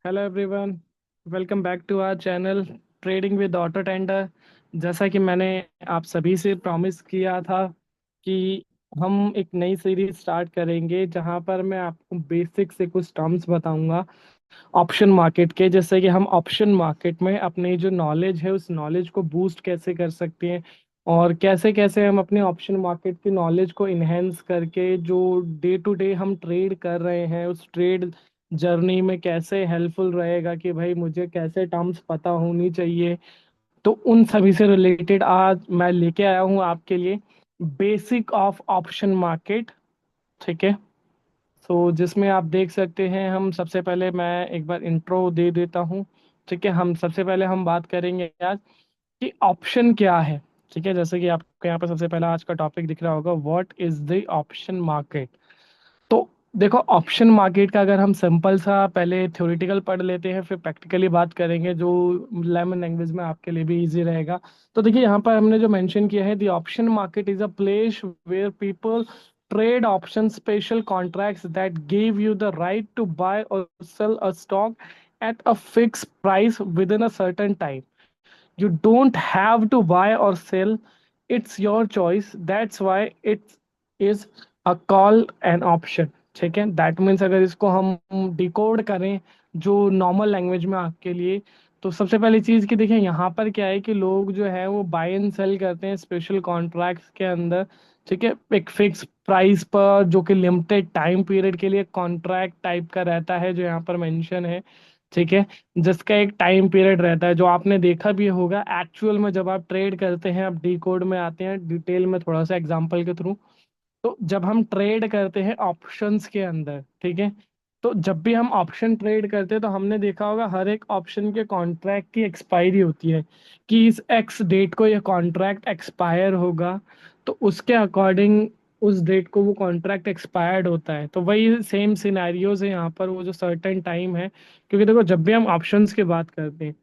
Hello everyone. Welcome back to our channel trading with auto tender. जैसा कि मैंने आप सभी से प्रॉमिस किया था कि हम एक नई सीरीज स्टार्ट करेंगे जहां पर मैं आपको बेसिक से कुछ टर्म्स बताऊंगा ऑप्शन मार्केट के, जैसे कि हम ऑप्शन मार्केट में अपनी जो नॉलेज है उस नॉलेज को बूस्ट कैसे कर सकते हैं और कैसे कैसे हम अपने ऑप्शन मार्केट की नॉलेज को इन्हेंस करके जो डे टू डे हम ट्रेड कर रहे हैं उस ट्रेड जर्नी में कैसे हेल्पफुल रहेगा कि भाई मुझे कैसे टर्म्स पता होनी चाहिए। तो उन सभी से रिलेटेड आज मैं लेके आया हूँ आपके लिए बेसिक ऑफ ऑप्शन मार्केट। ठीक है। तो जिसमें आप देख सकते हैं, हम सबसे पहले मैं एक बार इंट्रो दे देता हूँ। ठीक है, हम सबसे पहले हम बात करेंगे आज कि ऑप्शन क्या है। ठीक है, जैसे कि आपको यहाँ पर सबसे पहला आज का टॉपिक दिख रहा होगा, what is the option market. तो देखो, ऑप्शन मार्केट का अगर हम सिंपल सा पहले थ्योरेटिकल पढ़ लेते हैं फिर प्रैक्टिकली बात करेंगे जो लेमन लैंग्वेज में आपके लिए भी इजी रहेगा। तो देखिए, यहाँ पर हमने जो मेंशन किया है, the option market is a place where people trade option special contracts that give you the right to buy or sell a stock at a fixed price within a certain time. You don't have to buy or sell, it's your choice. That's why it is a call an option. ठीक है, that means अगर इसको हम decode करें जो normal language में आपके लिए, तो सबसे पहली चीज कि देखिए यहाँ पर क्या है कि लोग जो है वो बाय एंड सेल करते हैं स्पेशल कॉन्ट्रैक्ट्स के अंदर। ठीक है, एक फिक्स प्राइस पर जो कि लिमिटेड टाइम पीरियड के लिए कॉन्ट्रैक्ट टाइप का रहता है जो यहाँ पर मेंशन है। ठीक है, जिसका एक टाइम पीरियड रहता है जो आपने देखा भी होगा एक्चुअल में जब आप ट्रेड करते हैं, आप डी कोड में आते हैं डिटेल में थोड़ा सा एग्जांपल के थ्रू। तो जब हम ट्रेड करते हैं ऑप्शंस के अंदर, ठीक है, तो जब भी हम ऑप्शन ट्रेड करते हैं तो हमने देखा होगा हर एक ऑप्शन के कॉन्ट्रैक्ट की एक्सपायरी होती है कि इस एक्स डेट को ये कॉन्ट्रैक्ट एक्सपायर होगा। तो उसके अकॉर्डिंग उस डेट को वो कॉन्ट्रैक्ट एक्सपायर्ड होता है। तो वही सेम सिनेरियोज है यहाँ पर, वो जो सर्टेन टाइम है, क्योंकि देखो जब भी हम ऑप्शंस की बात करते हैं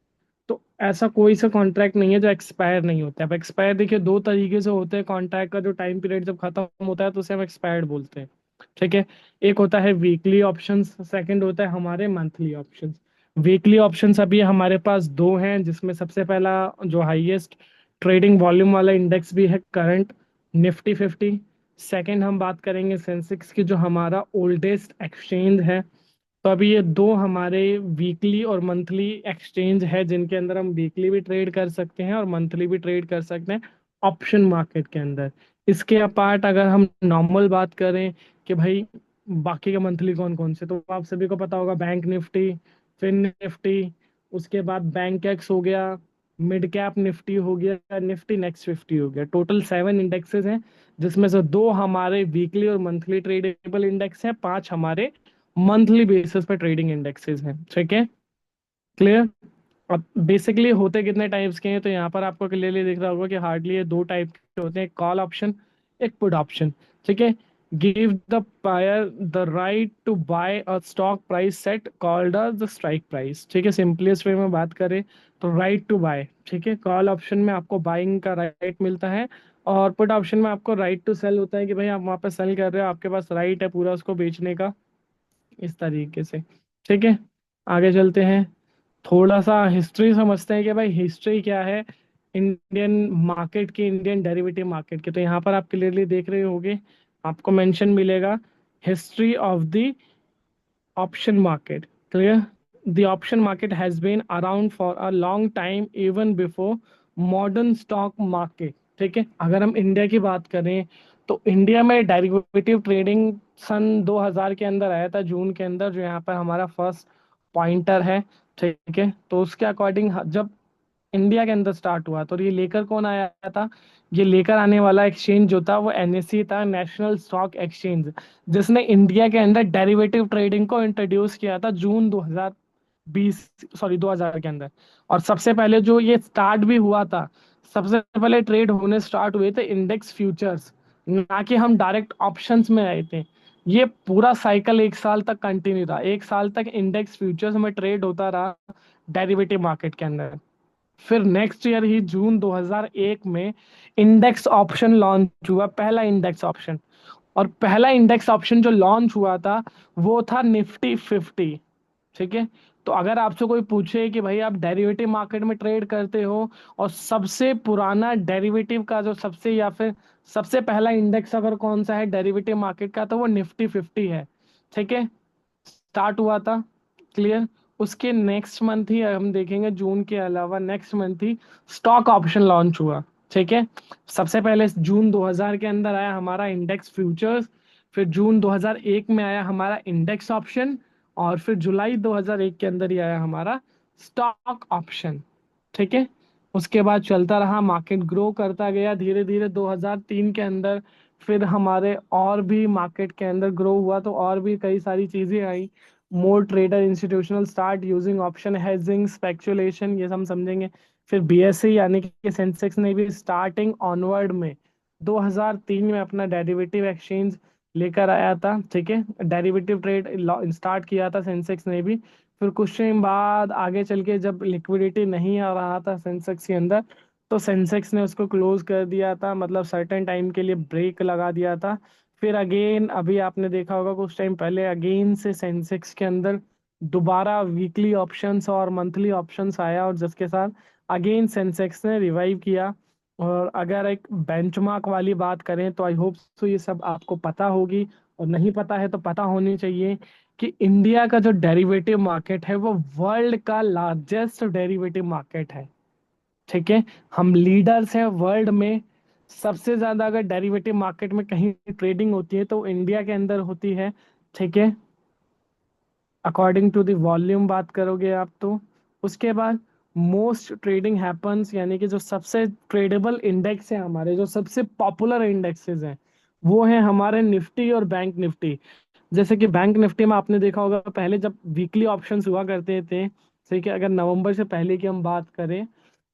तो ऐसा कोई सा कॉन्ट्रैक्ट नहीं है जो एक्सपायर नहीं होता है। अब एक्सपायर देखिए दो तरीके से होते हैं, कॉन्ट्रैक्ट का जो टाइम पीरियड जब खत्म होता है तो उसे हम एक्सपायर्ड बोलते हैं। ठीक है, एक होता है वीकली ऑप्शंस, सेकंड होता है हमारे मंथली ऑप्शंस। वीकली ऑप्शंस अभी हमारे पास दो हैं, जिसमें सबसे पहला जो हाईएस्ट ट्रेडिंग वॉल्यूम वाला इंडेक्स भी है करंट, निफ्टी 50। सेकंड हम बात करेंगे सेंसेक्स की, जो हमारा ओल्डेस्ट एक्सचेंज है। तो अभी ये दो हमारे वीकली और मंथली एक्सचेंज है जिनके अंदर हम वीकली भी ट्रेड कर सकते हैं और मंथली भी ट्रेड कर सकते हैं ऑप्शन मार्केट के अंदर। इसके अपार्ट अगर हम नॉर्मल बात करें कि भाई बाकी के मंथली कौन कौन से, तो आप सभी को पता होगा बैंक निफ्टी, फिन निफ्टी, उसके बाद बैंक एक्स हो गया, मिड कैप निफ्टी हो गया, निफ्टी नेक्स्ट 50 हो गया। टोटल 7 इंडेक्सेस हैं, जिसमें से दो हमारे वीकली और मंथली ट्रेडेबल इंडेक्स हैं, पांच हमारे मंथली बेसिस पे ट्रेडिंग इंडेक्सेस हैं। ठीक है, क्लियर। अब बेसिकली होते कितने टाइप्स के हैं, तो यहाँ पर आपको क्लियरली दिख रहा होगा कि हार्डली ये दो टाइप के होते हैं, कॉल ऑप्शन, एक पुट ऑप्शन। ठीक है, give the buyer the right to buy a stock price set called a the strike price. ठीक है, सिंपलेस्ट वे में बात करें तो राइट टू बाय। ठीक है, कॉल ऑप्शन में आपको बाइंग का राइट मिलता है और पुट ऑप्शन में आपको राइट टू सेल होता है कि भाई आप वहां पे सेल कर रहे हो, आपके पास राइट है पूरा उसको बेचने का, इस तरीके से। ठीक है, आगे चलते हैं, थोड़ा सा हिस्ट्री समझते हैं कि भाई हिस्ट्री क्या है इंडियन मार्केट की, इंडियन डेरिवेटिव मार्केट की। तो यहाँ पर आप क्लियरली देख रहे होगे, आपको मेंशन मिलेगा history of the option market. Clear? The option market has been around for a long time even before modern stock market. ठीक है, अगर हम इंडिया की बात करें तो इंडिया में डेरिवेटिव ट्रेडिंग सन 2000 के अंदर आया था, जून के अंदर, जो यहाँ पर हमारा फर्स्ट पॉइंटर है। ठीक है, तो उसके अकॉर्डिंग जब इंडिया के अंदर स्टार्ट हुआ तो ये लेकर कौन आया था, ये लेकर आने वाला एक्सचेंज जो था वो एनएससी था, नेशनल स्टॉक एक्सचेंज, जिसने इंडिया के अंदर डेरिवेटिव ट्रेडिंग को इंट्रोड्यूस किया था जून 2020, सॉरी 2000 के अंदर। और सबसे पहले जो ये स्टार्ट भी हुआ था, सबसे पहले ट्रेड होने स्टार्ट हुए थे इंडेक्स फ्यूचर्स, ना कि हम डायरेक्ट ऑप्शंस में आए थे। ये पूरा साइकिल 1 साल तक कंटिन्यू रहा, 1 साल तक इंडेक्स फ्यूचर्स में ट्रेड होता रहा डेरिवेटिव मार्केट के अंदर। फिर नेक्स्ट ईयर ही जून 2001 में इंडेक्स ऑप्शन लॉन्च हुआ, पहला इंडेक्स ऑप्शन। और पहला इंडेक्स ऑप्शन जो लॉन्च हुआ था वो था निफ्टी 50। ठीक है, तो अगर आपसे कोई पूछे कि भाई आप डेरिवेटिव मार्केट में ट्रेड करते हो, और सबसे पुराना डेरिवेटिव का जो सबसे, या फिर सबसे पहला इंडेक्स अगर कौन सा है डेरिवेटिव मार्केट का, तो वो निफ्टी 50 है। ठीक है, स्टार्ट हुआ था। क्लियर। उसके नेक्स्ट मंथ ही हम देखेंगे, जून के अलावा नेक्स्ट मंथ ही स्टॉक ऑप्शन लॉन्च हुआ। ठीक है, सबसे पहले जून 2000 के अंदर आया हमारा इंडेक्स फ्यूचर्स, फिर जून 2001 में आया हमारा इंडेक्स ऑप्शन, और फिर जुलाई 2001 के अंदर ही आया हमारा स्टॉक ऑप्शन। ठीक है, उसके बाद चलता रहा, मार्केट ग्रो करता गया धीरे धीरे 2003 के अंदर। फिर हमारे और भी मार्केट के अंदर ग्रो हुआ, तो और भी कई सारी चीजें आई। More trader institutional start using option hedging speculation, ये हम समझेंगे। फिर बीएसई यानी कि सेंसेक्स ने भी स्टार्टिंग ऑनवर्ड में 2003 में अपना डेरिवेटिव एक्सचेंज लेकर आया था। ठीक है, डेरिवेटिव ट्रेड स्टार्ट किया था सेंसेक्स ने भी। फिर कुछ टाइम बाद आगे चल के जब लिक्विडिटी नहीं आ रहा था सेंसेक्स के अंदर, तो सेंसेक्स ने उसको क्लोज कर दिया था, मतलब सर्टेन टाइम के लिए ब्रेक लगा दिया था। फिर अगेन अभी आपने देखा होगा कुछ टाइम पहले अगेन से सेंसेक्स के अंदर दोबारा वीकली ऑप्शंस और मंथली ऑप्शंस आया, और जिसके साथ अगेन सेंसेक्स ने रिवाइव किया। और अगर एक बेंचमार्क वाली बात करें तो आई होप सो ये सब आपको पता होगी, और नहीं पता है तो पता होनी चाहिए कि इंडिया का जो डेरिवेटिव मार्केट है वो वर्ल्ड का लार्जेस्ट डेरिवेटिव मार्केट है। ठीक है, हम लीडर्स हैं वर्ल्ड में। सबसे ज्यादा अगर डेरिवेटिव मार्केट में कहीं ट्रेडिंग होती है तो इंडिया के अंदर होती है। ठीक है, अकॉर्डिंग टू द वॉल्यूम बात करोगे आप तो। उसके बाद मोस्ट ट्रेडिंग हैपन्स, यानी कि जो सबसे ट्रेडेबल इंडेक्स है हमारे, जो सबसे पॉपुलर इंडेक्सेस हैं, वो है हमारे निफ्टी और बैंक निफ्टी। जैसे कि बैंक निफ्टी में आपने देखा होगा पहले जब वीकली ऑप्शंस हुआ करते थे, ठीक है, अगर नवंबर से पहले की हम बात करें,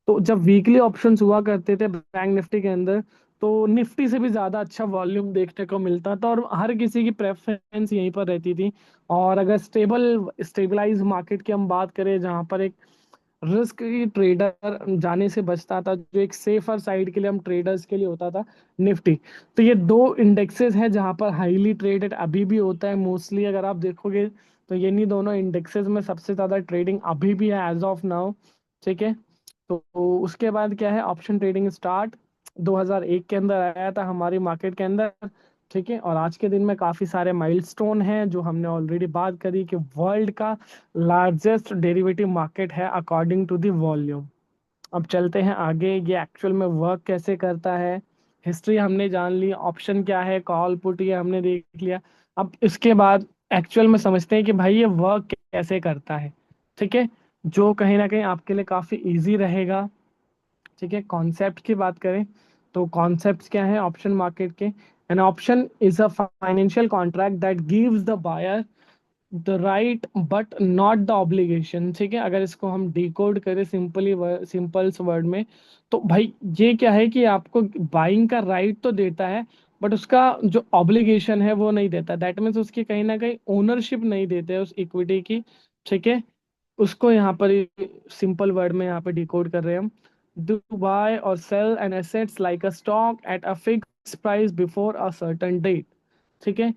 तो जब वीकली ऑप्शंस हुआ करते थे बैंक निफ्टी के अंदर, तो निफ्टी से भी ज्यादा अच्छा वॉल्यूम देखने को मिलता था, और हर किसी की प्रेफरेंस यहीं पर रहती थी। और अगर स्टेबलाइज मार्केट की हम बात करें, जहां पर एक रिस्क ट्रेडर जाने से बचता था, जो एक सेफर साइड के लिए हम ट्रेडर्स के लिए होता था, निफ्टी। तो ये दो इंडेक्सेस हैं जहां पर हाईली ट्रेडेड अभी भी होता है मोस्टली, अगर आप देखोगे तो ये नहीं, दोनों इंडेक्सेस में सबसे ज्यादा ट्रेडिंग अभी भी है एज ऑफ नाउ। ठीक है, तो उसके बाद क्या है, ऑप्शन ट्रेडिंग स्टार्ट 2001 के अंदर आया था हमारी मार्केट के अंदर। ठीक है, और आज के दिन में काफी सारे माइलस्टोन हैं जो हमने ऑलरेडी बात करी कि वर्ल्ड का लार्जेस्ट डेरिवेटिव मार्केट है अकॉर्डिंग टू द वॉल्यूम। अब चलते हैं आगे, ये एक्चुअल में वर्क कैसे करता है। हिस्ट्री हमने जान ली, ऑप्शन क्या है, कॉल पुट ये हमने देख लिया। अब इसके बाद एक्चुअल में समझते हैं कि भाई ये वर्क कैसे करता है। ठीक है, जो कहीं ना कहीं आपके लिए काफी इजी रहेगा। ठीक है, कॉन्सेप्ट की बात करें तो कॉन्सेप्ट क्या है ऑप्शन मार्केट के। An option is a financial contract that gives the buyer the right but not the obligation. ठीक है, अगर इसको हम डिकोड करें सिंपली, सिंपल्स वर्ड में, तो भाई ये क्या है कि आपको बाइंग का राइट तो देता है, बट उसका जो ऑब्लिगेशन है वो नहीं देता। दैट मीन्स उसकी कहीं ना कहीं ओनरशिप नहीं देते उस इक्विटी की। ठीक है, उसको यहाँ पर सिंपल वर्ड में यहाँ पे डिकोड कर रहे हैं हम। डू बाय और sell an assets like a stock at a fix price before a certain date. ठीक है,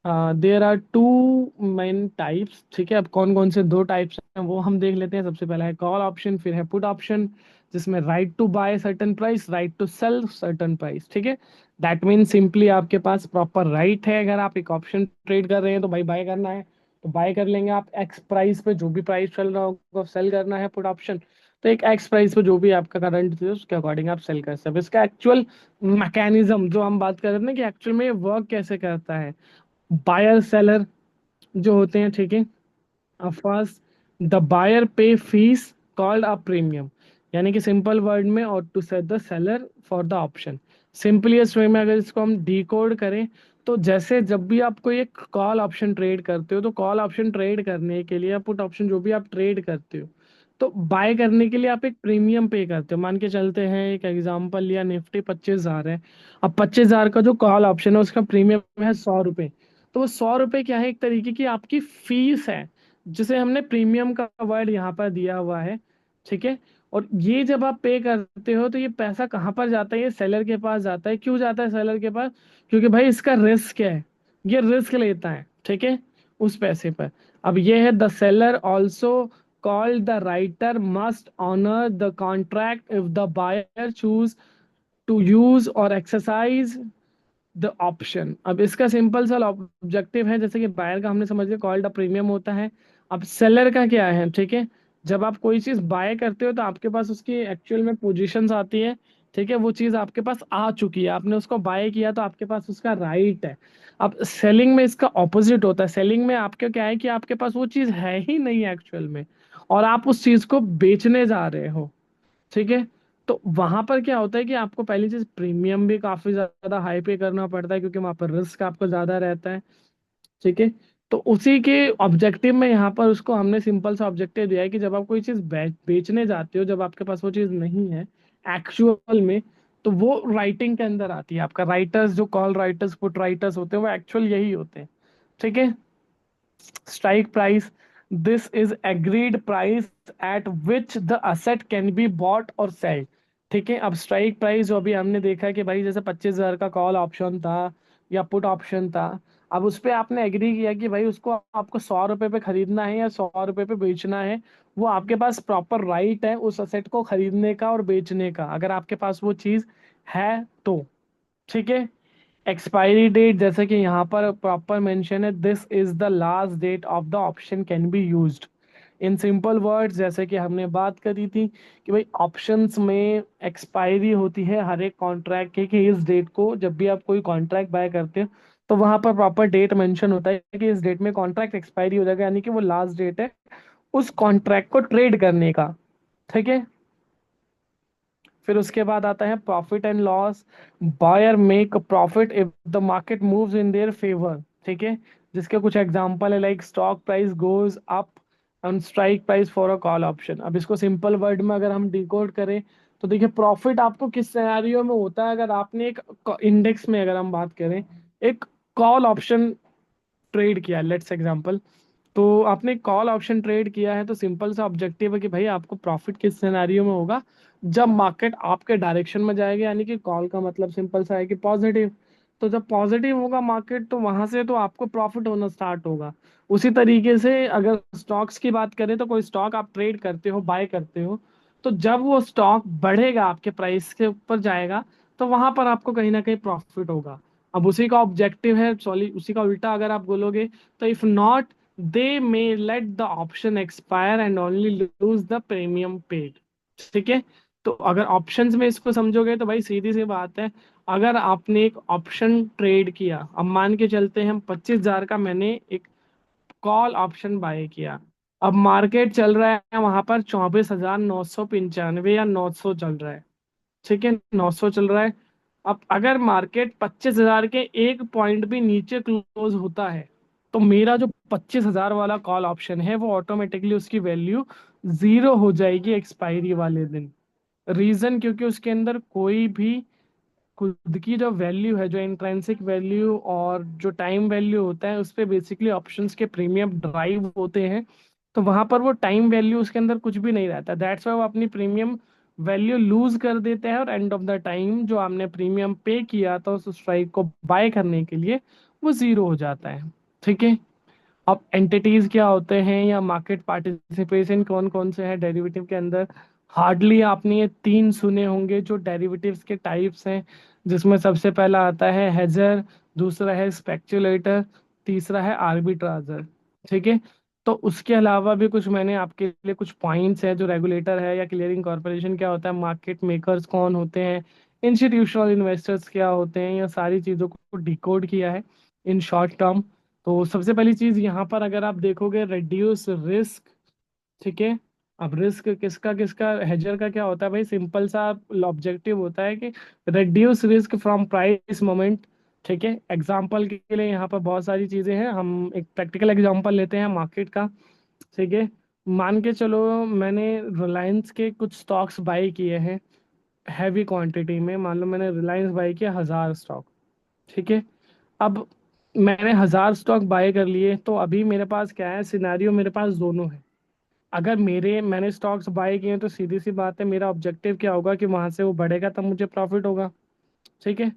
there are two main types. ठीक है, अब कौन कौन से दो टाइप्स हैं वो हम देख लेते हैं। सबसे पहला है कॉल ऑप्शन, फिर है पुट ऑप्शन, जिसमें right to buy certain price, right to sell certain price. ठीक है, दैट मीन सिंपली आपके पास प्रॉपर राइट है, अगर आप एक ऑप्शन ट्रेड कर रहे हैं तो भाई बाय करना है तो बाय कर लेंगे आप एक्स प्राइस पे, जो भी प्राइस चल रहा होगा। सेल करना है पुट ऑप्शन, तो एक एक्स प्राइस पे जो भी आपका करंट है उसके अकॉर्डिंग आप सेल कर सकते हैं। इसका एक्चुअल मैकेनिज्म जो हम बात कर रहे थे ना कि एक्चुअल में ये वर्क कैसे करता है। बायर सेलर जो होते हैं, ठीक है, first the buyer pay fees called a premium, यानी कि सिंपल वर्ड में, और to set the seller for the option. Simplest way में अगर इसको हम डिकोड करें, तो जैसे जब भी आप कोई एक कॉल ऑप्शन ट्रेड करते हो, तो कॉल ऑप्शन ट्रेड करने के लिए, पुट ऑप्शन जो भी आप ट्रेड करते हो, तो बाय करने के लिए आप एक प्रीमियम पे करते हो। मान के चलते हैं, एक एग्जांपल लिया, निफ्टी 25,000 है। अब 25,000 का जो कॉल ऑप्शन है उसका प्रीमियम है 100 रुपये। तो वो 100 रुपये क्या है, एक तरीके की आपकी फीस है, जिसे हमने प्रीमियम का वर्ड यहाँ पर दिया हुआ है। ठीक है, और ये जब आप पे करते हो तो ये पैसा कहाँ पर जाता है, ये सेलर के पास जाता है। क्यों जाता है सेलर के पास? क्योंकि भाई इसका रिस्क है, ये रिस्क लेता है। ठीक है, उस पैसे पर। अब ये है, the seller also called the writer must honour the contract if the buyer choose to use और एक्सरसाइज द ऑप्शन। अब इसका सिंपल सा ऑब्जेक्टिव है, जैसे कि बायर का हमने समझ लिया, कॉल्ड अ प्रीमियम होता है। अब सेलर का क्या है, ठीक है, जब आप कोई चीज बाय करते हो तो आपके पास उसकी एक्चुअल में पोजीशंस आती है, ठीक है, वो चीज आपके पास आ चुकी है, आपने उसको बाय किया तो आपके पास उसका राइट है। अब सेलिंग में इसका ऑपोजिट होता है, सेलिंग में आपके क्या है कि आपके पास वो चीज है ही नहीं एक्चुअल में, और आप उस चीज को बेचने जा रहे हो, ठीक है। तो वहां पर क्या होता है कि आपको पहली चीज प्रीमियम भी काफी ज्यादा हाई पे करना पड़ता है, क्योंकि वहां पर रिस्क आपको ज्यादा रहता है, ठीक है। तो उसी के ऑब्जेक्टिव में यहाँ पर उसको हमने सिंपल सा ऑब्जेक्टिव दिया है कि जब आप कोई चीज बेचने जाते हो, जब आपके पास वो चीज नहीं है एक्चुअल में, तो वो राइटिंग के अंदर आती है। आपका राइटर्स, जो कॉल राइटर्स, पुट राइटर्स होते हैं, वो एक्चुअल यही होते हैं, ठीक है। Strike price, this is agreed price at which the asset can be bought और सेल्ड, ठीक है। अब स्ट्राइक प्राइस जो अभी हमने देखा कि भाई जैसे 25,000 का कॉल ऑप्शन था या पुट ऑप्शन था, अब उस पे आपने एग्री किया कि भाई उसको आपको 100 रुपए पे खरीदना है या 100 रुपए पे बेचना है। वो आपके पास प्रॉपर राइट है उस असेट को खरीदने का और बेचने का, अगर आपके पास वो चीज है तो, ठीक है। एक्सपायरी डेट, जैसे कि यहाँ पर प्रॉपर मेंशन है, this is the last date of the option can be used. In simple words, जैसे कि हमने बात करी थी कि भाई ऑप्शंस में एक्सपायरी होती है हर एक कॉन्ट्रैक्ट की, कि इस डेट को जब भी आप कोई कॉन्ट्रैक्ट बाय करते हो तो वहां पर प्रॉपर डेट मेंशन होता है कि इस डेट में कॉन्ट्रैक्ट एक्सपायरी हो जाएगा, यानी कि वो लास्ट डेट है उस कॉन्ट्रैक्ट को ट्रेड करने का, ठीक है। फिर उसके बाद आता है profit and loss. Buyer make profit if the market moves in their favour, ठीक है। जिसके कुछ एग्जांपल है, like stock price goes up and strike price for a call option. अब इसको सिंपल वर्ड में अगर हम डिकोड करें तो देखिए, प्रॉफिट आपको किस सिनेरियो में होता है, अगर आपने एक इंडेक्स में अगर हम बात करें, एक कॉल ऑप्शन ट्रेड किया, लेट्स एग्जांपल, तो आपने कॉल ऑप्शन ट्रेड किया है, तो सिंपल सा ऑब्जेक्टिव है कि भाई आपको प्रॉफिट किस सिनेरियो में होगा, जब मार्केट आपके डायरेक्शन में जाएगा, यानी कि कॉल का मतलब सिंपल सा है कि पॉजिटिव। तो जब पॉजिटिव होगा मार्केट, तो वहां से तो आपको प्रॉफिट होना स्टार्ट होगा। उसी तरीके से अगर स्टॉक्स की बात करें, तो कोई स्टॉक आप ट्रेड करते हो, बाय करते हो, तो जब वो स्टॉक बढ़ेगा, आपके प्राइस के ऊपर जाएगा, तो वहां पर आपको कहीं ना कहीं प्रॉफिट होगा। अब उसी का ऑब्जेक्टिव है, सॉरी उसी का उल्टा अगर आप बोलोगे, तो if not they may let the option expire and only lose the premium paid, ठीक है। तो अगर ऑप्शंस में इसको समझोगे तो भाई सीधी सी बात है, अगर आपने एक ऑप्शन ट्रेड किया, अब मान के चलते हैं हम 25,000 का मैंने एक कॉल ऑप्शन बाय किया, अब मार्केट चल रहा है वहां पर 24,995 या 900 चल रहा है, ठीक है, 900 चल रहा है। अब अगर मार्केट 25,000 के एक पॉइंट भी नीचे क्लोज होता है, तो मेरा जो 25,000 वाला कॉल ऑप्शन है वो ऑटोमेटिकली उसकी वैल्यू जीरो हो जाएगी एक्सपायरी वाले दिन। रीजन, क्योंकि उसके अंदर कोई भी खुद की जो वैल्यू है, जो इंट्रिंसिक वैल्यू और जो टाइम वैल्यू होता है, उस पे बेसिकली ऑप्शंस के प्रीमियम ड्राइव होते हैं। तो वहां पर वो टाइम वैल्यू उसके अंदर कुछ भी नहीं रहता, दैट्स वाई वो अपनी प्रीमियम वैल्यू लूज कर देते हैं, और एंड ऑफ द टाइम जो हमने प्रीमियम पे किया था उस स्ट्राइक को बाय करने के लिए, वो जीरो हो जाता है, ठीक है। अब एंटिटीज क्या होते हैं या मार्केट पार्टिसिपेशन कौन कौन से हैं डेरिवेटिव के अंदर, हार्डली आपने ये तीन सुने होंगे जो डेरिवेटिव्स के टाइप्स हैं, जिसमें सबसे पहला आता है हेजर, दूसरा है स्पेक्युलेटर, तीसरा है आर्बिट्राजर, ठीक है। तो उसके अलावा भी कुछ मैंने आपके लिए कुछ पॉइंट्स हैं, जो रेगुलेटर है या क्लियरिंग कॉरपोरेशन क्या होता है, मार्केट मेकर्स कौन होते हैं, इंस्टीट्यूशनल इन्वेस्टर्स क्या होते हैं, या सारी चीज़ों को डिकोड किया है इन शॉर्ट टर्म। तो सबसे पहली चीज यहाँ पर अगर आप देखोगे, रिड्यूस रिस्क, ठीक है। अब रिस्क किसका किसका, हेजर का क्या होता है भाई, सिंपल सा ऑब्जेक्टिव होता है कि reduce risk from price moment, ठीक है। एग्जांपल के लिए यहाँ पर बहुत सारी चीजें हैं, हम एक प्रैक्टिकल एग्जांपल लेते हैं मार्केट का, ठीक है। मान के चलो मैंने रिलायंस के कुछ स्टॉक्स बाई किए हैं हैवी क्वांटिटी में, मान लो मैंने रिलायंस बाई किया 1,000 स्टॉक, ठीक है। अब मैंने 1,000 स्टॉक बाय कर लिए, तो अभी मेरे पास क्या है सिनेरियो, मेरे पास दोनों है। अगर मैंने स्टॉक्स बाय किए हैं, तो सीधी सी बात है, मेरा ऑब्जेक्टिव क्या होगा कि वहां से वो बढ़ेगा तब मुझे प्रॉफिट होगा, ठीक है।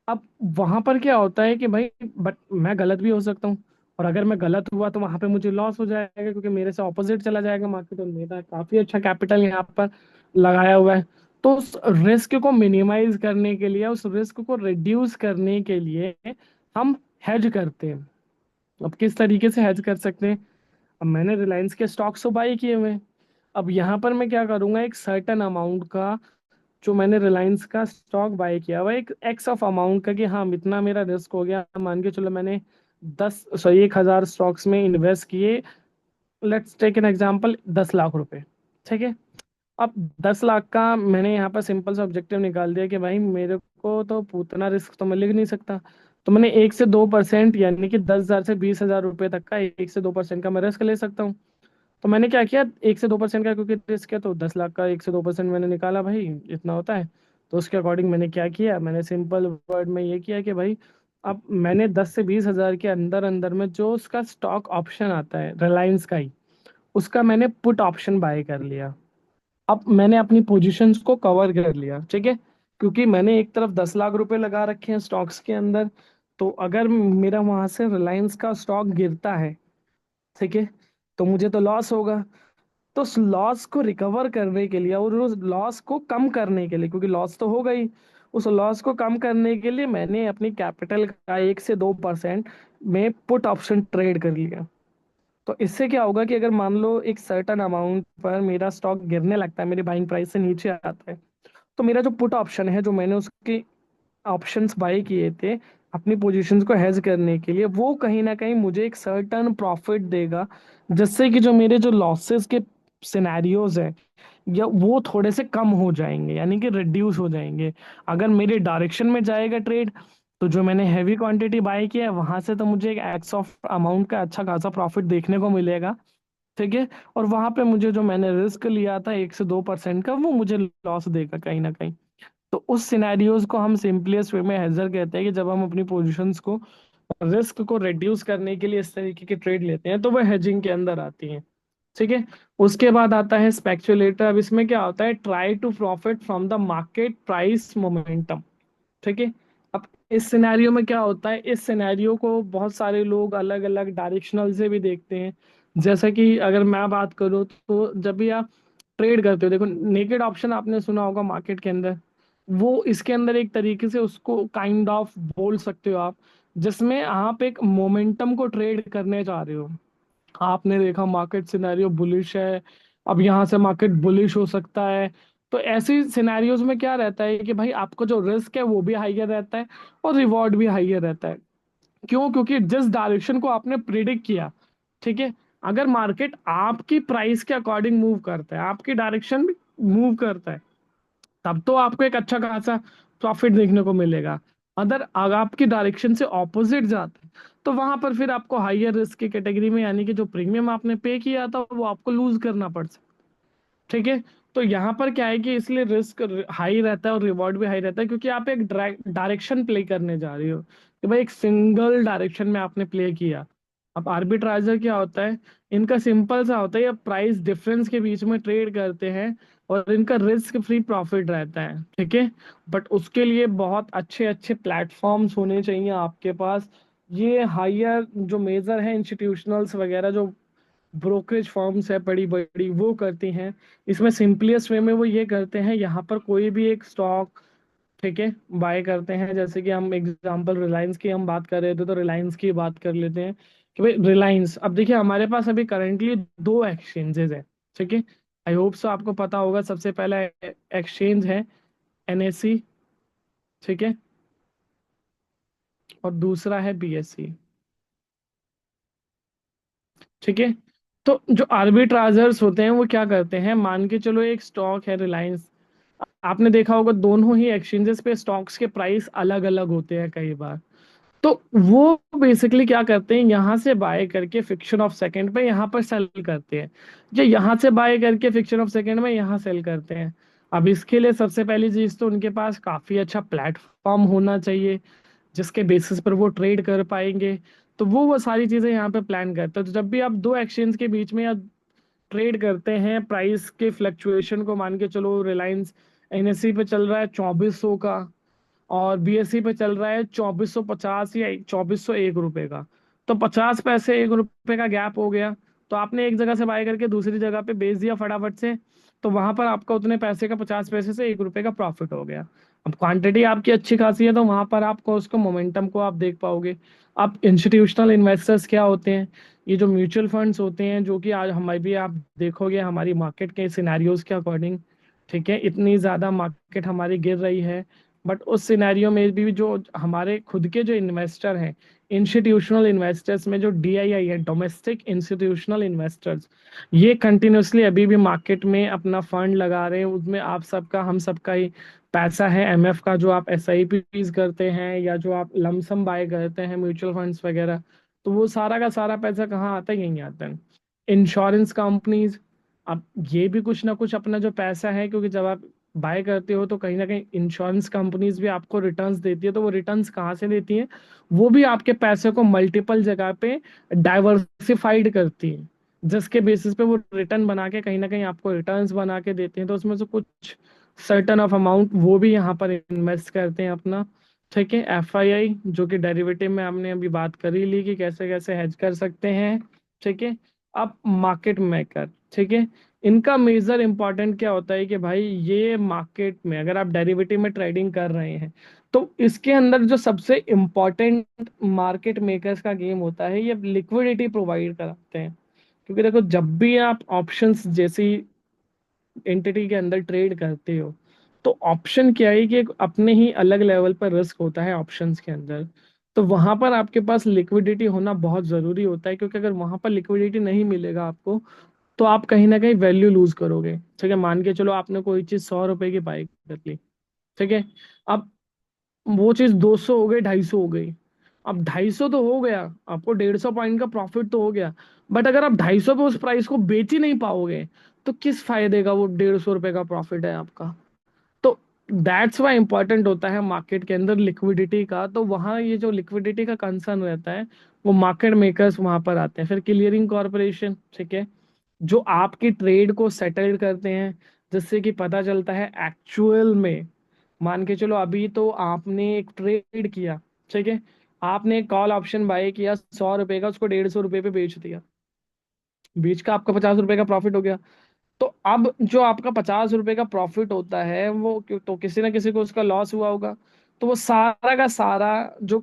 अब वहां पर क्या होता है कि भाई, बट मैं गलत भी हो सकता हूँ, और अगर मैं गलत हुआ तो वहां पे मुझे लॉस हो जाएगा, क्योंकि मेरे से ऑपोजिट चला जाएगा मार्केट, और मेरा काफी अच्छा कैपिटल यहाँ पर लगाया हुआ है। तो उस रिस्क को मिनिमाइज करने के लिए, उस रिस्क को रिड्यूस करने के लिए हम हेज करते हैं। अब किस तरीके से हेज कर सकते हैं? अब मैंने रिलायंस के स्टॉक्स तो बाई किए हुए हैं। अब यहाँ पर मैं क्या करूंगा, एक सर्टन अमाउंट का, जो मैंने रिलायंस का स्टॉक बाय किया हुआ एक एक्स ऑफ अमाउंट का, कि हाँ इतना मेरा रिस्क हो गया, मान के चलो मैंने 1,000 स्टॉक्स में इन्वेस्ट किए, let's take an example 10 lakh रुपए। ठीक है। अब 10 लाख का मैंने यहाँ पर सिंपल सा ऑब्जेक्टिव निकाल दिया कि भाई मेरे को तो उतना रिस्क तो मैं ले नहीं सकता। तो मैंने 1 से 2% यानी कि 10,000 से 20,000 रुपए तक का 1 से 2% का मैं रिस्क ले सकता हूँ। तो मैंने क्या किया, 1 से 2% का क्योंकि रिस्क है, तो 10 लाख का 1 से 2% मैंने निकाला, भाई इतना होता है। तो उसके अकॉर्डिंग मैंने क्या किया, मैंने सिंपल वर्ड में ये किया कि भाई अब मैंने 10 से 20 हजार के अंदर अंदर में जो उसका स्टॉक ऑप्शन आता है रिलायंस का ही, उसका मैंने पुट ऑप्शन बाय कर लिया। अब मैंने अपनी पोजीशंस को कवर कर लिया, ठीक है। क्योंकि मैंने एक तरफ 10 लाख रुपए लगा रखे हैं स्टॉक्स के अंदर, तो अगर मेरा वहां से रिलायंस का स्टॉक गिरता है, ठीक है, तो मुझे तो लॉस होगा। तो उस लॉस को रिकवर करने के लिए और उस लॉस को कम करने के लिए, क्योंकि लॉस तो हो गई, उस लॉस को कम करने के लिए मैंने अपनी कैपिटल का 1 से 2% में पुट ऑप्शन ट्रेड कर लिया। तो इससे क्या होगा कि अगर मान लो एक सर्टन अमाउंट पर मेरा स्टॉक गिरने लगता है, मेरी बाइंग प्राइस से नीचे आता है, तो मेरा जो पुट ऑप्शन है, जो मैंने उसके ऑप्शंस बाय किए थे अपनी पोजीशंस को हेज करने के लिए, वो कहीं ना कहीं मुझे एक सर्टन प्रॉफिट देगा, जिससे कि जो मेरे जो लॉसेस के सिनेरियोज हैं या वो थोड़े से कम हो जाएंगे, यानी कि रिड्यूस हो जाएंगे। अगर मेरे डायरेक्शन में जाएगा ट्रेड, तो जो मैंने हैवी क्वांटिटी बाय किया है वहां से तो मुझे एक एक्स ऑफ अमाउंट का अच्छा खासा प्रॉफिट देखने को मिलेगा, ठीक है। और वहां पे मुझे जो मैंने रिस्क लिया था 1 से 2% का, वो मुझे लॉस देगा कहीं ना कहीं। तो उस सिनेरियोज को हम सिंपलेस्ट वे में हेजर कहते हैं, कि जब हम अपनी पोजीशंस को, रिस्क को रिड्यूस करने के लिए इस तरीके के ट्रेड लेते हैं, तो वह हेजिंग के अंदर आती हैं। ठीक है। उसके बाद आता है स्पेक्युलेटर। अब इसमें क्या होता है, try to profit from the market price momentum. ठीक है। अब इस सिनेरियो में क्या होता है, इस सिनेरियो को बहुत सारे लोग अलग अलग डायरेक्शनल से भी देखते हैं। जैसा कि अगर मैं बात करूँ, तो जब भी आप ट्रेड करते हो, देखो नेकेड ऑप्शन आपने सुना होगा मार्केट के अंदर, वो इसके अंदर एक तरीके से उसको काइंड ऑफ बोल सकते हो आप, जिसमें आप एक मोमेंटम को ट्रेड करने जा रहे हो। आपने देखा मार्केट सिनेरियो बुलिश है, अब यहाँ से मार्केट बुलिश हो सकता है। तो ऐसी सिनेरियोज में क्या रहता है कि भाई आपका जो रिस्क है वो भी हाइयर रहता है, और रिवॉर्ड भी हाइयर रहता है। क्यों? क्योंकि जिस डायरेक्शन को आपने प्रिडिक्ट किया, ठीक है, अगर मार्केट आपकी प्राइस के अकॉर्डिंग मूव करता है, आपकी डायरेक्शन भी मूव करता है, तब तो आपको एक अच्छा खासा प्रॉफिट देखने को मिलेगा। अगर आपकी डायरेक्शन से ऑपोजिट जाते हैं, तो वहां पर फिर आपको हाइयर रिस्क की कैटेगरी में, यानी कि जो प्रीमियम आपने पे किया था वो आपको लूज करना पड़ सकता है। ठीक है। तो यहाँ पर क्या है कि इसलिए रिस्क हाई रहता है और रिवॉर्ड भी हाई रहता है, क्योंकि आप एक डायरेक्शन प्ले करने जा रहे हो, कि भाई एक सिंगल डायरेक्शन में आपने प्ले किया। अब आर्बिट्राइजर क्या होता है, इनका सिंपल सा होता है, ये प्राइस डिफरेंस के बीच में ट्रेड करते हैं, और इनका रिस्क फ्री प्रॉफिट रहता है, ठीक है। बट उसके लिए बहुत अच्छे अच्छे प्लेटफॉर्म्स होने चाहिए आपके पास। ये हायर जो मेजर है इंस्टीट्यूशनल्स वगैरह, जो ब्रोकरेज फर्म्स है बड़ी बड़ी, वो करती हैं। इसमें सिंपलेस्ट वे में वो ये करते हैं, यहाँ पर कोई भी एक स्टॉक, ठीक है, बाय करते हैं। जैसे कि हम एग्जांपल रिलायंस की हम बात कर रहे थे, तो रिलायंस की बात कर लेते हैं कि भाई रिलायंस, अब देखिए हमारे पास अभी करंटली दो एक्सचेंजेस है, ठीक है। आई होप सो आपको पता होगा, सबसे पहला एक्सचेंज है एनएससी, ठीक है, और दूसरा है बीएससी, ठीक है। तो जो आर्बिट्राजर्स होते हैं वो क्या करते हैं, मान के चलो एक स्टॉक है रिलायंस, आपने देखा होगा दोनों ही एक्सचेंजेस पे स्टॉक्स के प्राइस अलग अलग होते हैं कई बार। तो वो बेसिकली क्या करते हैं, यहाँ से बाय करके फिक्शन ऑफ सेकंड पे यहाँ पर सेल करते हैं, या यहाँ से बाय करके फिक्शन ऑफ सेकंड में यहाँ सेल करते हैं। अब इसके लिए सबसे पहली चीज तो उनके पास काफी अच्छा प्लेटफॉर्म होना चाहिए, जिसके बेसिस पर वो ट्रेड कर पाएंगे। तो वो सारी चीजें यहाँ पे प्लान करते हैं। तो जब भी आप दो एक्सचेंज के बीच में या ट्रेड करते हैं, प्राइस के फ्लक्चुएशन को मान के चलो, रिलायंस एनएससी पे चल रहा है 2400 का, और बीएससी पे चल रहा है 2450 या 2401 रुपए का, तो 50 पैसे 1 रुपए का गैप हो गया, तो आपने एक जगह से बाय करके दूसरी जगह पे बेच दिया फटाफट से, तो वहां पर आपका उतने पैसे का 50 पैसे से 1 रुपए का प्रॉफिट हो गया। अब क्वांटिटी आपकी अच्छी खासी है तो वहां पर आपको उसको मोमेंटम को आप देख पाओगे। अब इंस्टीट्यूशनल इन्वेस्टर्स क्या होते हैं, ये जो म्यूचुअल फंड्स होते हैं, जो कि आज हमारी भी आप देखोगे हमारी मार्केट के सिनेरियोज के अकॉर्डिंग, ठीक है, इतनी ज्यादा मार्केट हमारी गिर रही है, बट उस सिनेरियो में भी जो हमारे खुद के जो इन्वेस्टर हैं, इंस्टीट्यूशनल इन्वेस्टर्स में जो डीआईआई है, डोमेस्टिक इंस्टीट्यूशनल इन्वेस्टर्स, ये कंटिन्यूअसली अभी भी मार्केट में अपना फंड लगा रहे हैं। उसमें आप सबका हम सबका ही पैसा है, एमएफ का जो आप एसआईपीज करते हैं या जो आप लमसम बाय करते हैं म्यूचुअल फंड्स वगैरह, तो वो सारा का सारा पैसा कहाँ आता है, यहीं आता है। इंश्योरेंस कंपनीज, अब ये भी कुछ ना कुछ अपना जो पैसा है, क्योंकि जब आप बाय करते हो तो कहीं ना कहीं इंश्योरेंस कंपनीज भी आपको रिटर्न्स देती है, तो वो रिटर्न्स कहाँ से देती है, वो भी आपके पैसे को मल्टीपल जगह पे डाइवर्सिफाइड करती है, जिसके बेसिस पे वो रिटर्न बना के कहीं ना कहीं आपको रिटर्न्स बना के देते हैं। तो उसमें से कुछ सर्टन ऑफ अमाउंट वो भी यहाँ पर इन्वेस्ट करते हैं अपना। ठीक है, एफआईआई जो कि डेरिवेटिव में हमने अभी बात कर ही ली कि कैसे कैसे हेज कर सकते हैं। ठीक है, अब मार्केट मेकर, ठीक है, इनका मेजर इंपॉर्टेंट क्या होता है कि भाई ये मार्केट में अगर आप डेरिवेटिव में ट्रेडिंग कर रहे हैं, तो इसके अंदर जो सबसे इम्पोर्टेंट मार्केट मेकर्स का गेम होता है, ये लिक्विडिटी प्रोवाइड कराते हैं। क्योंकि देखो जब भी आप ऑप्शंस जैसी एंटिटी के अंदर ट्रेड करते हो, तो ऑप्शन क्या है कि एक अपने ही अलग लेवल पर रिस्क होता है ऑप्शंस के अंदर। तो वहां पर आपके पास लिक्विडिटी होना बहुत जरूरी होता है, क्योंकि अगर वहां पर लिक्विडिटी नहीं मिलेगा आपको, तो आप कहीं ना कहीं वैल्यू लूज करोगे। ठीक है, मान के चलो आपने कोई चीज 100 रुपए की बाई कर ली, ठीक है, अब वो चीज 200 हो गई, 250 हो गई। अब 250 तो हो गया, आपको 150 पॉइंट का प्रॉफिट तो हो गया, बट अगर आप 250 पे उस प्राइस को बेच ही नहीं पाओगे, तो किस फायदे का वो 150 रुपए का प्रॉफिट है आपका। तो दैट्स वाई इंपॉर्टेंट होता है मार्केट के अंदर लिक्विडिटी का। तो वहाँ ये जो लिक्विडिटी का कंसर्न रहता है, वो मार्केट मेकर्स वहां पर आते हैं। फिर क्लियरिंग कॉरपोरेशन, ठीक है, जो आपकी ट्रेड को सेटल करते हैं, जिससे कि पता चलता है एक्चुअल में। मान के चलो अभी तो आपने एक ट्रेड किया, ठीक है, आपने एक कॉल ऑप्शन बाय किया 100 रुपए का, उसको 150 रुपए पे बेच दिया, बीच का आपका 50 रुपए का प्रॉफिट हो गया। तो अब जो आपका 50 रुपए का प्रॉफिट होता है वो तो किसी ना किसी को उसका लॉस हुआ होगा। तो वो सारा का सारा जो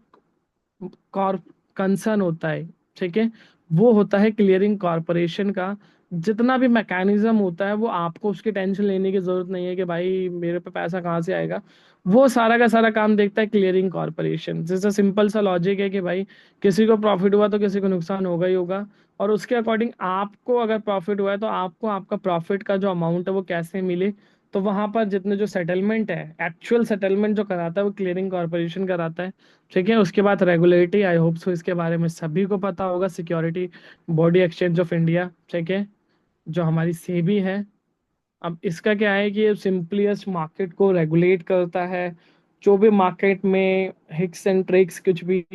कॉर कंसर्न होता है, ठीक है, वो होता है क्लियरिंग कॉरपोरेशन का। जितना भी मैकेनिज्म होता है वो आपको उसकी टेंशन लेने की जरूरत नहीं है कि भाई मेरे पे पैसा कहाँ से आएगा। वो सारा का सारा काम देखता है क्लियरिंग कॉरपोरेशन। जैसे सिंपल सा लॉजिक है कि भाई किसी को प्रॉफिट हुआ तो किसी को नुकसान होगा ही होगा, और उसके अकॉर्डिंग आपको अगर प्रॉफिट हुआ है तो आपको आपका प्रॉफिट का जो अमाउंट है वो कैसे मिले। तो वहां पर जितने जो सेटलमेंट है, एक्चुअल सेटलमेंट जो कराता है वो क्लियरिंग कॉरपोरेशन कराता है। ठीक है, उसके बाद रेगुलेटरी, आई होप सो इसके बारे में सभी को पता होगा, security body exchange of India, ठीक है, जो हमारी सेबी है। अब इसका क्या है कि ये सिंपलीस्ट मार्केट को रेगुलेट करता है। जो भी मार्केट में हिक्स एंड ट्रिक्स कुछ भी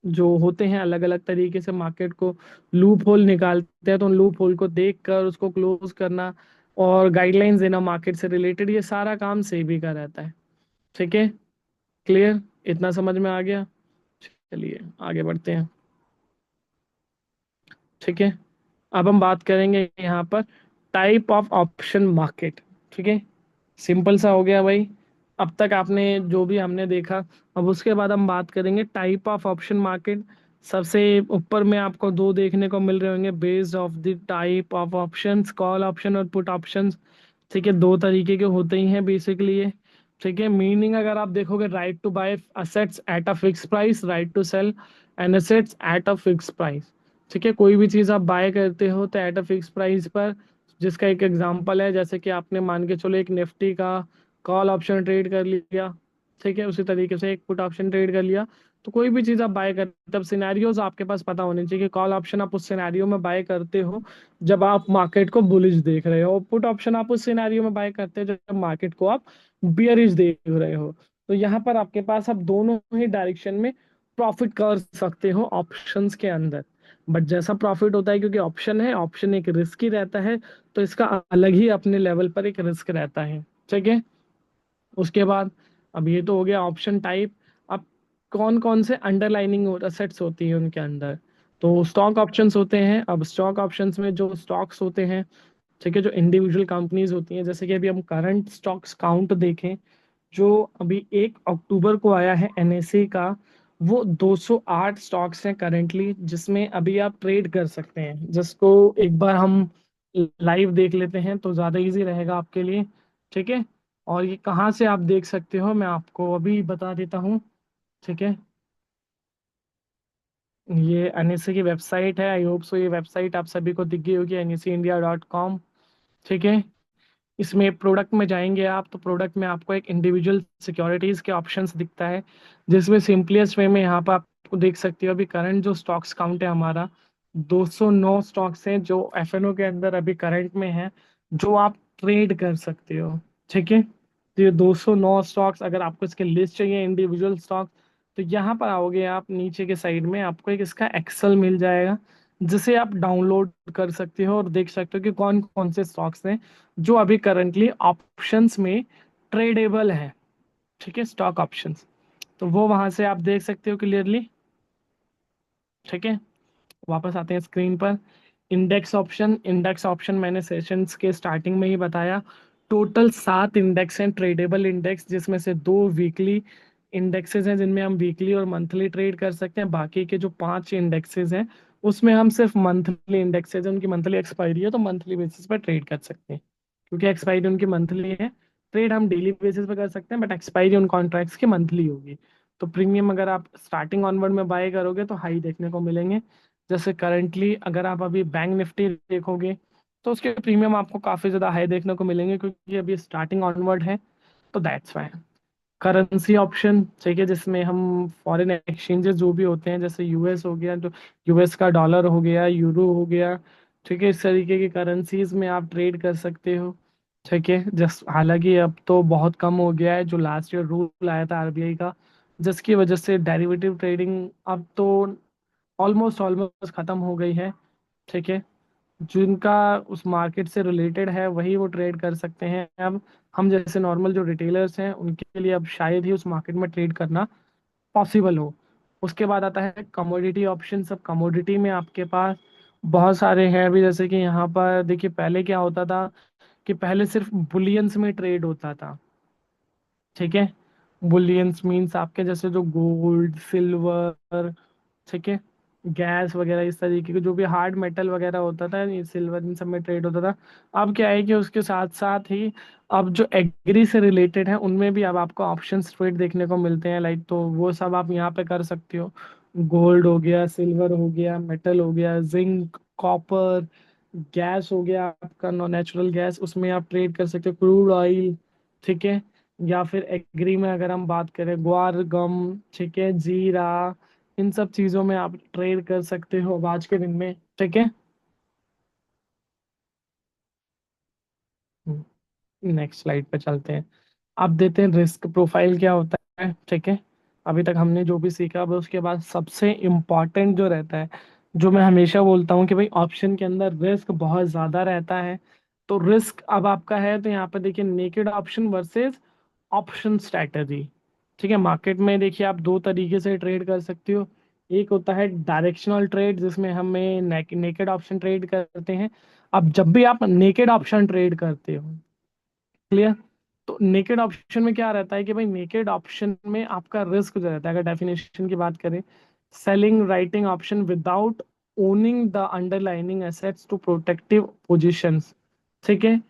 जो होते हैं, अलग अलग तरीके से मार्केट को लूप होल निकालते हैं, तो उन लूप होल को देख कर उसको क्लोज करना और गाइडलाइंस देना मार्केट से रिलेटेड, ये सारा काम सेबी का रहता है। ठीक है, क्लियर, इतना समझ में आ गया। चलिए आगे बढ़ते हैं। ठीक है, अब हम बात करेंगे यहाँ पर टाइप ऑफ ऑप्शन मार्केट। ठीक है, सिंपल सा हो गया भाई, अब तक आपने जो भी हमने देखा। अब उसके बाद हम बात करेंगे टाइप ऑफ ऑप्शन मार्केट। सबसे ऊपर में आपको दो देखने को मिल रहे होंगे, based of the type of options, call option और पुट ऑप्शंस। ठीक है, दो तरीके के होते ही हैं बेसिकली ये। ठीक है, मीनिंग अगर आप देखोगे, right to buy assets at a fix price, right to sell an assets at a fix price. ठीक है, कोई भी चीज़ आप बाय करते हो तो एट अ फिक्स प्राइस पर, जिसका एक एग्जांपल है जैसे कि आपने मान के चलो एक निफ्टी का कॉल ऑप्शन ट्रेड कर लिया। ठीक है, उसी तरीके से एक पुट ऑप्शन ट्रेड कर लिया। तो कोई भी चीज़ आप बाय करते, तब सिनेरियोज आपके पास पता होने चाहिए कि कॉल ऑप्शन आप उस सिनेरियो में बाय करते हो जब आप मार्केट को बुलिश देख रहे हो, पुट ऑप्शन आप उस सिनेरियो में बाय करते हो जब मार्केट को आप बियरिश देख रहे हो। तो यहाँ पर आपके पास आप दोनों ही डायरेक्शन में प्रॉफिट कर सकते हो ऑप्शंस के अंदर। बट जैसा प्रॉफिट होता है, क्योंकि ऑप्शन है, ऑप्शन एक रिस्क ही रहता है, तो इसका अलग ही अपने लेवल पर एक रिस्क रहता है। ठीक है, उसके बाद अब ये तो हो गया ऑप्शन टाइप। अब कौन कौन से अंडरलाइनिंग असेट्स होती है उनके अंदर, तो स्टॉक ऑप्शंस होते हैं। अब स्टॉक ऑप्शंस में जो स्टॉक्स होते हैं, ठीक है, जो इंडिविजुअल कंपनीज होती हैं, जैसे कि अभी हम करंट स्टॉक्स काउंट देखें, जो अभी 1 अक्टूबर को आया है एनएसए का, वो 208 स्टॉक्स हैं करेंटली, जिसमें अभी आप ट्रेड कर सकते हैं, जिसको एक बार हम लाइव देख लेते हैं तो ज़्यादा इजी रहेगा आपके लिए। ठीक है, और ये कहाँ से आप देख सकते हो मैं आपको अभी बता देता हूँ। ठीक है, ये एनएसए की वेबसाइट है। आई होप सो ये वेबसाइट आप सभी को दिख गई होगी, NSEindia.com। ठीक है, इसमें प्रोडक्ट में जाएंगे आप, तो प्रोडक्ट में आपको एक इंडिविजुअल सिक्योरिटीज के ऑप्शंस दिखता है, जिसमें सिंपलेस्ट वे में यहाँ पर आपको देख सकते हो अभी करंट जो स्टॉक्स काउंट है हमारा, 209 स्टॉक्स हैं जो एफएनओ के अंदर अभी करंट में है, जो आप ट्रेड कर सकते हो। ठीक है, तो ये 209 स्टॉक्स, अगर आपको इसके लिस्ट चाहिए इंडिविजुअल स्टॉक, तो यहाँ पर आओगे आप, नीचे के साइड में आपको एक इसका एक्सेल मिल जाएगा, जिसे आप डाउनलोड कर सकते हो और देख सकते हो कि कौन कौन से स्टॉक्स हैं जो अभी करंटली ऑप्शंस में ट्रेडेबल है। ठीक है, स्टॉक ऑप्शंस, तो वो वहां से आप देख सकते हो क्लियरली। ठीक है, वापस आते हैं स्क्रीन पर। इंडेक्स ऑप्शन मैंने सेशंस के स्टार्टिंग में ही बताया। टोटल 7 इंडेक्स हैं, ट्रेडेबल इंडेक्स, जिसमें से 2 वीकली इंडेक्सेस हैं जिनमें हम वीकली और मंथली ट्रेड कर सकते हैं। बाकी के जो 5 इंडेक्सेस हैं उसमें हम सिर्फ मंथली इंडेक्सेस हैं, उनकी मंथली एक्सपायरी है तो मंथली बेसिस पर ट्रेड कर सकते हैं, क्योंकि एक्सपायरी उनकी मंथली है। ट्रेड हम डेली बेसिस पे कर सकते हैं, बट एक्सपायरी उन कॉन्ट्रैक्ट्स की मंथली होगी। तो प्रीमियम अगर आप स्टार्टिंग ऑनवर्ड में बाय करोगे तो हाई देखने को मिलेंगे। जैसे करंटली अगर आप अभी बैंक निफ्टी देखोगे, तो उसके प्रीमियम आपको काफी ज्यादा हाई देखने को मिलेंगे, क्योंकि अभी स्टार्टिंग ऑनवर्ड है। तो दैट्स वाई करेंसी ऑप्शन, ठीक है, जिसमें हम फॉरेन एक्सचेंजेस जो भी होते हैं, जैसे यूएस हो गया, जो यूएस का डॉलर हो गया, यूरो हो गया, ठीक है, इस तरीके की करेंसीज में आप ट्रेड कर सकते हो। ठीक है, जस हालांकि अब तो बहुत कम हो गया है, जो लास्ट ईयर रूल आया था आरबीआई का, जिसकी वजह से डेरिवेटिव ट्रेडिंग अब तो ऑलमोस्ट ऑलमोस्ट खत्म हो गई है। ठीक है, जिनका उस मार्केट से रिलेटेड है वही वो ट्रेड कर सकते हैं अब। हम जैसे नॉर्मल जो रिटेलर्स हैं उनके लिए अब शायद ही उस मार्केट में ट्रेड करना पॉसिबल हो। उसके बाद आता है कमोडिटी ऑप्शन। सब कमोडिटी में आपके पास बहुत सारे हैं अभी, जैसे कि यहाँ पर देखिए, पहले क्या होता था कि पहले सिर्फ बुलियंस में ट्रेड होता था। ठीक है, बुलियंस मीन्स आपके जैसे जो गोल्ड, सिल्वर, ठीक है, गैस वगैरह, इस तरीके के जो भी हार्ड मेटल वगैरह होता था, ये सिल्वर इन सब में ट्रेड होता था। अब क्या है कि उसके साथ साथ ही अब जो एग्री से रिलेटेड है उनमें भी अब आपको ऑप्शंस ट्रेड देखने को मिलते हैं, लाइक, तो वो सब आप यहाँ पे कर सकते हो। गोल्ड हो गया, सिल्वर हो गया, मेटल हो गया, जिंक, कॉपर, गैस हो गया आपका, नेचुरल गैस, उसमें आप ट्रेड कर सकते हो, क्रूड ऑयल। ठीक है, या फिर एग्री में अगर हम बात करें, ग्वार, गम, ठीक है, जीरा, इन सब चीजों में आप ट्रेड कर सकते हो आज के दिन में। ठीक है, नेक्स्ट स्लाइड पे चलते हैं। अब देते हैं रिस्क प्रोफाइल क्या होता है। ठीक है, अभी तक हमने जो भी सीखा, अब उसके बाद सबसे इम्पोर्टेंट जो रहता है, जो मैं हमेशा बोलता हूँ कि भाई ऑप्शन के अंदर रिस्क बहुत ज़्यादा रहता है। तो रिस्क अब आपका है, तो यहाँ पे देखिए naked option versus option strategy. ठीक है, मार्केट में देखिए आप 2 तरीके से ट्रेड कर सकते हो। एक होता है डायरेक्शनल ट्रेड, जिसमें हमें नेकेड ऑप्शन ट्रेड करते हैं। अब जब भी आप नेकेड ऑप्शन ट्रेड करते हो, क्लियर, तो नेकेड ऑप्शन में क्या रहता है कि भाई नेकेड ऑप्शन में आपका रिस्क जो रहता है, अगर डेफिनेशन की बात करें, selling writing option without owning the underlining assets to protective positions. ठीक है,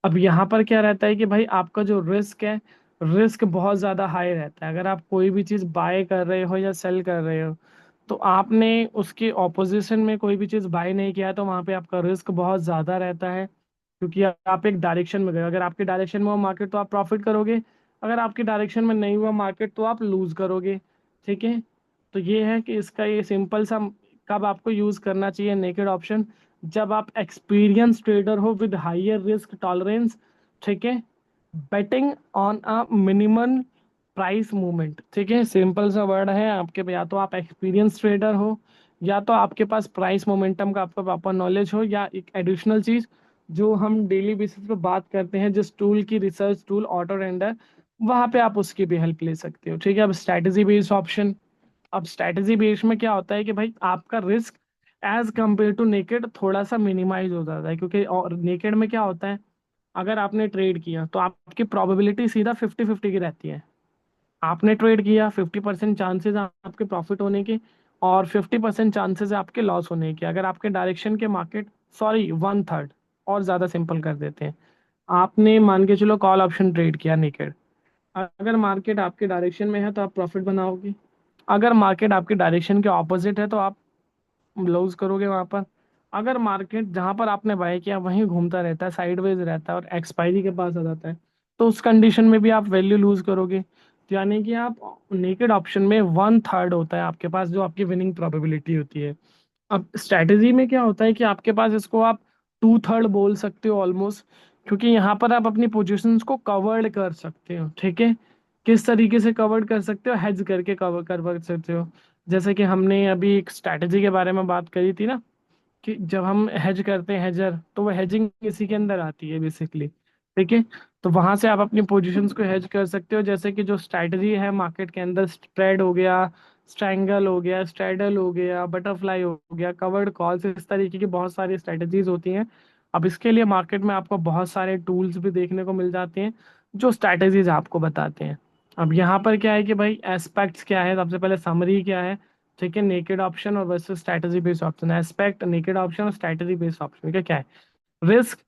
अब यहाँ पर क्या रहता है कि भाई आपका जो रिस्क है, रिस्क बहुत ज़्यादा हाई रहता है। अगर आप कोई भी चीज़ बाय कर रहे हो या सेल कर रहे हो, तो आपने उसके ऑपोजिशन में कोई भी चीज़ बाय नहीं किया है, तो वहाँ पे आपका रिस्क बहुत ज़्यादा रहता है, क्योंकि आप एक डायरेक्शन में गए, अगर आपके डायरेक्शन में हुआ मार्केट तो आप प्रॉफिट करोगे, अगर आपके डायरेक्शन में नहीं हुआ मार्केट तो आप लूज करोगे। ठीक है, तो ये है कि इसका ये सिंपल सा, कब आपको यूज करना चाहिए नेकेड ऑप्शन, जब आप एक्सपीरियंस ट्रेडर हो विद हायर रिस्क टॉलरेंस। ठीक है, betting on a minimum price movement. ठीक है, सिंपल सा वर्ड है आपके, या तो आप एक्सपीरियंस ट्रेडर हो, या तो आपके पास प्राइस मोमेंटम का आपका प्रॉपर नॉलेज हो, या एक एडिशनल चीज जो हम डेली बेसिस पे बात करते हैं, जिस टूल की, रिसर्च टूल, ऑटो रेंडर, वहां पे आप उसकी भी हेल्प ले सकते हो। ठीक है, अब स्ट्रैटेजी बेस्ड ऑप्शन। अब स्ट्रैटेजी बेस्ड में क्या होता है कि भाई आपका risk as compare to naked थोड़ा सा मिनिमाइज हो जाता है, क्योंकि और नेकेड में क्या होता है, अगर आपने ट्रेड किया तो आपकी प्रोबेबिलिटी सीधा 50-50 की रहती है। आपने ट्रेड किया, 50% चांसेस आपके प्रॉफिट होने के, और 50% चांसेस है आपके लॉस होने के, अगर आपके डायरेक्शन के मार्केट, सॉरी 1/3, और ज़्यादा सिंपल कर देते हैं। आपने मान के चलो कॉल ऑप्शन ट्रेड किया नेकेड, अगर मार्केट आपके डायरेक्शन में है तो आप प्रॉफिट बनाओगे, अगर मार्केट आपके डायरेक्शन के ऑपोजिट है तो आप लूज करोगे वहां पर। अगर मार्केट जहां पर आपने बाय किया वहीं घूमता रहता है, साइडवेज रहता है और एक्सपायरी के पास आ जाता है, तो उस कंडीशन में भी आप वैल्यू लूज करोगे। तो यानी कि आप नेकेड ऑप्शन में 1/3 होता है आपके पास जो आपकी विनिंग प्रोबेबिलिटी होती है। अब स्ट्रैटेजी में क्या होता है कि आपके पास इसको आप 2/3 बोल सकते हो ऑलमोस्ट, क्योंकि यहाँ पर आप अपनी पोजीशंस को कवर्ड कर सकते हो। ठीक है, किस तरीके से कवर्ड कर सकते हो, हेज करके कवर कर सकते हो। जैसे कि हमने अभी एक स्ट्रैटेजी के बारे में बात करी थी ना, कि जब हम हेज करते हैं हेजर, तो वो हेजिंग इसी के अंदर आती है बेसिकली। ठीक है, तो वहां से आप अपनी पोजीशंस को हेज कर सकते हो। जैसे कि जो स्ट्रैटेजी है मार्केट के अंदर, स्प्रेड हो गया, स्ट्रैंगल हो गया, स्ट्रैडल हो गया, बटरफ्लाई हो गया, कवर्ड कॉल्स, इस तरीके की बहुत सारी स्ट्रैटेजीज होती हैं। अब इसके लिए मार्केट में आपको बहुत सारे टूल्स भी देखने को मिल जाते हैं जो स्ट्रैटेजीज आपको बताते हैं। अब यहाँ पर क्या है कि भाई एस्पेक्ट्स क्या है, सबसे पहले समरी क्या है। ठीक है, नेकेड ऑप्शन और versus strategy based option. Aspect, naked option और स्ट्रैटेजी बेस्ड ऑप्शन का क्या है, रिस्क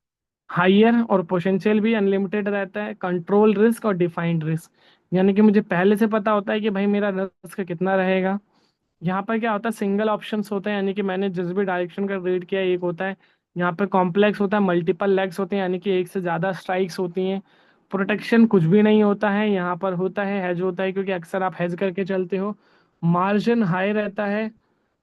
हाइयर और पोटेंशियल भी अनलिमिटेड रहता है, कंट्रोल रिस्क और डिफाइंड रिस्क, यानी कि मुझे पहले से पता होता है कि भाई मेरा रिस्क कितना रहेगा। यहाँ पर क्या होता है, सिंगल ऑप्शंस होते हैं, यानी कि मैंने जिस भी डायरेक्शन का रीड किया एक होता है। यहाँ पे कॉम्प्लेक्स होता है, मल्टीपल लेग्स होते हैं, यानी कि एक से ज़्यादा स्ट्राइक्स होती हैं। प्रोटेक्शन कुछ भी नहीं होता है यहाँ पर, होता है हेज होता है, क्योंकि अक्सर आप हेज करके चलते हो। मार्जिन हाई रहता है।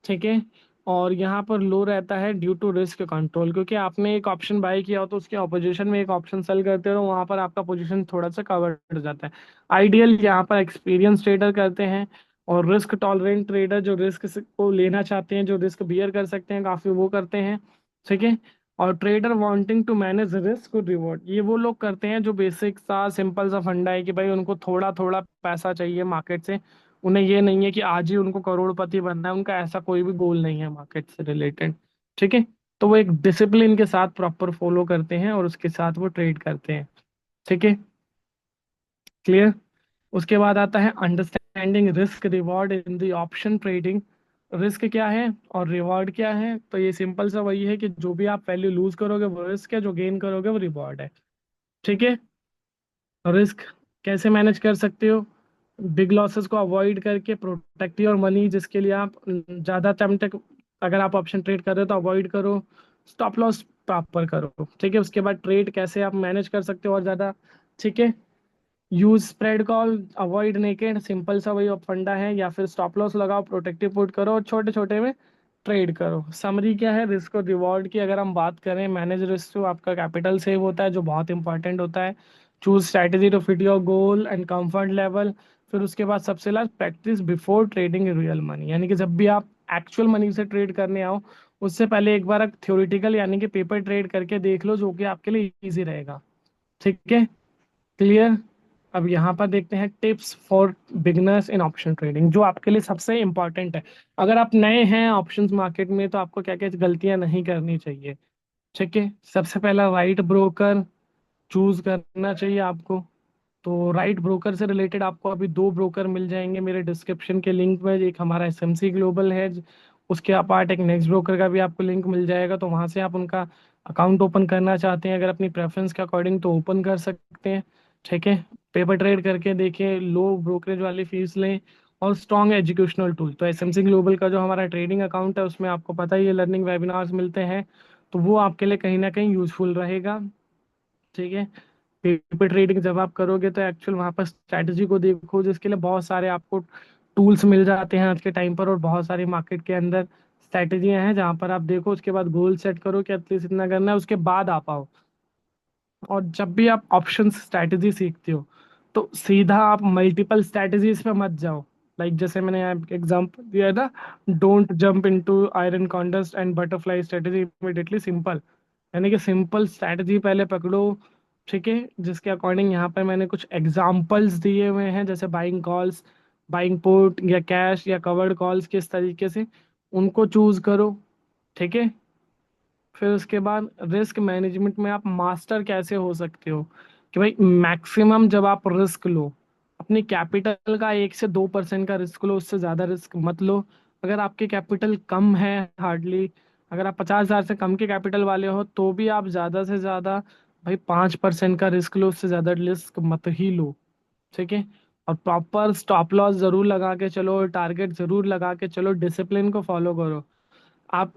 ठीक है, और यहाँ पर लो रहता है ड्यू टू रिस्क कंट्रोल, क्योंकि आपने एक ऑप्शन बाय किया हो तो उसके ऑपोजिशन में एक ऑप्शन सेल करते हो, वहां पर आपका पोजीशन थोड़ा सा कवर हो जाता है। आइडियल यहाँ पर एक्सपीरियंस ट्रेडर करते हैं, और रिस्क टॉलरेंट ट्रेडर जो रिस्क को लेना चाहते हैं, जो रिस्क बियर कर सकते हैं काफी, वो करते हैं। ठीक है, और trader wanting to manage risk reward, ये वो लोग करते हैं जो बेसिक सा सिंपल सा फंडा है कि भाई उनको थोड़ा थोड़ा पैसा चाहिए मार्केट से। उन्हें ये नहीं है कि आज ही उनको करोड़पति बनना है, उनका ऐसा कोई भी गोल नहीं है मार्केट से रिलेटेड। ठीक है, तो वो एक डिसिप्लिन के साथ प्रॉपर फॉलो करते हैं और उसके साथ वो ट्रेड करते हैं। ठीक है, क्लियर। उसके बाद आता है understanding risk reward in the option trading. Risk क्या है और रिवॉर्ड क्या है, तो ये सिंपल सा वही है कि जो भी आप वैल्यू लूज करोगे वो रिस्क है, जो गेन करोगे वो रिवॉर्ड है। ठीक है, रिस्क कैसे मैनेज कर सकते हो, बिग लॉसेस को अवॉइड करके प्रोटेक्ट योर मनी, जिसके लिए आप ज़्यादा टाइम तक अगर आप ऑप्शन ट्रेड कर रहे हो तो अवॉइड करो, स्टॉप लॉस प्रॉपर करो। ठीक है, उसके बाद ट्रेड कैसे आप मैनेज कर सकते हो और ज़्यादा। ठीक है, use spread call, avoid naked, simple सा वही फंडा है, या फिर स्टॉप लॉस लगाओ, प्रोटेक्टिव पुट करो और छोटे छोटे में ट्रेड करो। समरी क्या है, रिस्क और रिवॉर्ड की अगर हम बात करें, मैनेज रिस्क तो आपका कैपिटल सेव होता है जो बहुत इंपॉर्टेंट होता है। Choose strategy to fit your goal and comfort level. फिर उसके बाद सबसे last, practise before trading real money, यानी कि जब भी आप एक्चुअल मनी से ट्रेड करने आओ उससे पहले एक बार थ्योरेटिकल यानी कि पेपर ट्रेड करके देख लो, जो कि आपके लिए इजी रहेगा। ठीक है, क्लियर। अब यहाँ पर देखते हैं tips for beginners in option trading, जो आपके लिए सबसे इंपॉर्टेंट है। अगर आप नए हैं ऑप्शंस मार्केट में तो आपको क्या क्या गलतियां नहीं करनी चाहिए। ठीक है, सबसे पहला राइट ब्रोकर चूज करना चाहिए आपको। तो राइट ब्रोकर से रिलेटेड आपको अभी दो ब्रोकर मिल जाएंगे मेरे डिस्क्रिप्शन के लिंक में, एक हमारा एसएमसी ग्लोबल है, उसके अपार्ट एक नेक्स्ट ब्रोकर का भी आपको लिंक मिल जाएगा, तो वहां से आप उनका अकाउंट ओपन करना चाहते हैं अगर अपनी प्रेफरेंस के अकॉर्डिंग तो ओपन कर सकते हैं। ठीक है, पेपर ट्रेड करके देखें, लो ब्रोकरेज वाली फीस लें, और स्ट्रॉन्ग एजुकेशनल टूल। तो एसएमसी ग्लोबल का जो हमारा ट्रेडिंग अकाउंट है उसमें आपको पता ही है लर्निंग वेबिनार्स मिलते हैं, तो वो आपके लिए कहीं ना कहीं यूजफुल रहेगा। ठीक है, पेपर ट्रेडिंग जब आप करोगे तो एक्चुअल वहां पर स्ट्रैटेजी को देखो, जिसके लिए बहुत सारे आपको टूल्स मिल जाते हैं आज के टाइम पर, और बहुत सारी मार्केट के अंदर स्ट्रैटेजियां हैं जहां पर आप देखो, उसके बाद गोल सेट करो कि एटलीस्ट इतना करना है, उसके बाद आ पाओ। और जब भी आप ऑप्शन स्ट्रैटेजी सीखते हो तो सीधा आप मल्टीपल स्ट्रैटेजीज पे मत जाओ। लाइक जैसे मैंने एग्जांपल दिया है ना, don't jump into iron contest and butterfly strategy immediately, simple, यानी कि सिंपल स्ट्रैटेजी पहले पकड़ो। ठीक है, जिसके अकॉर्डिंग यहाँ पे मैंने कुछ एग्जांपल्स दिए हुए हैं, जैसे बाइंग कॉल्स, बाइंग पुट या कैश या कवर्ड कॉल्स, किस तरीके से उनको चूज करो। ठीक है। फिर उसके बाद रिस्क मैनेजमेंट में आप मास्टर कैसे हो सकते हो कि भाई मैक्सिमम जब आप रिस्क लो, अपनी कैपिटल का 1 से 2% का रिस्क लो, उससे ज़्यादा रिस्क मत लो। अगर आपके कैपिटल कम है, हार्डली अगर आप 50,000 से कम के कैपिटल वाले हो तो भी आप ज़्यादा से ज़्यादा भाई 5% का रिस्क लो, उससे ज़्यादा रिस्क मत ही लो। ठीक है। और प्रॉपर स्टॉप लॉस जरूर लगा के चलो, टारगेट जरूर लगा के चलो, डिसिप्लिन को फॉलो करो। आप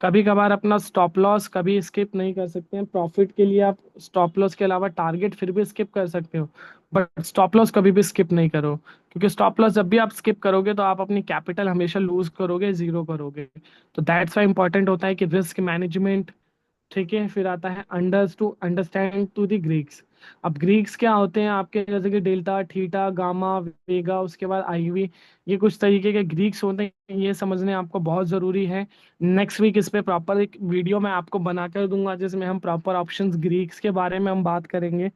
कभी कभार अपना स्टॉप लॉस कभी स्किप नहीं कर सकते हैं, प्रॉफिट के लिए आप स्टॉप लॉस के अलावा टारगेट फिर भी स्किप कर सकते हो, बट स्टॉप लॉस कभी भी स्किप नहीं करो, क्योंकि स्टॉप लॉस जब भी आप स्किप करोगे तो आप अपनी कैपिटल हमेशा लूज करोगे, जीरो करोगे। तो दैट्स वाई इंपॉर्टेंट होता है कि रिस्क मैनेजमेंट। ठीक है। फिर आता है अंडरस्टैंड टू द ग्रीक्स। अब ग्रीक्स क्या होते हैं आपके, जैसे कि डेल्टा, थीटा, गामा, वेगा, उसके बाद आईवी, ये कुछ तरीके के ग्रीक्स होते हैं, ये समझने आपको बहुत जरूरी है। नेक्स्ट वीक इस पे प्रॉपर एक वीडियो मैं आपको बना कर दूंगा, जिसमें हम प्रॉपर ऑप्शंस ग्रीक्स के बारे में हम बात करेंगे,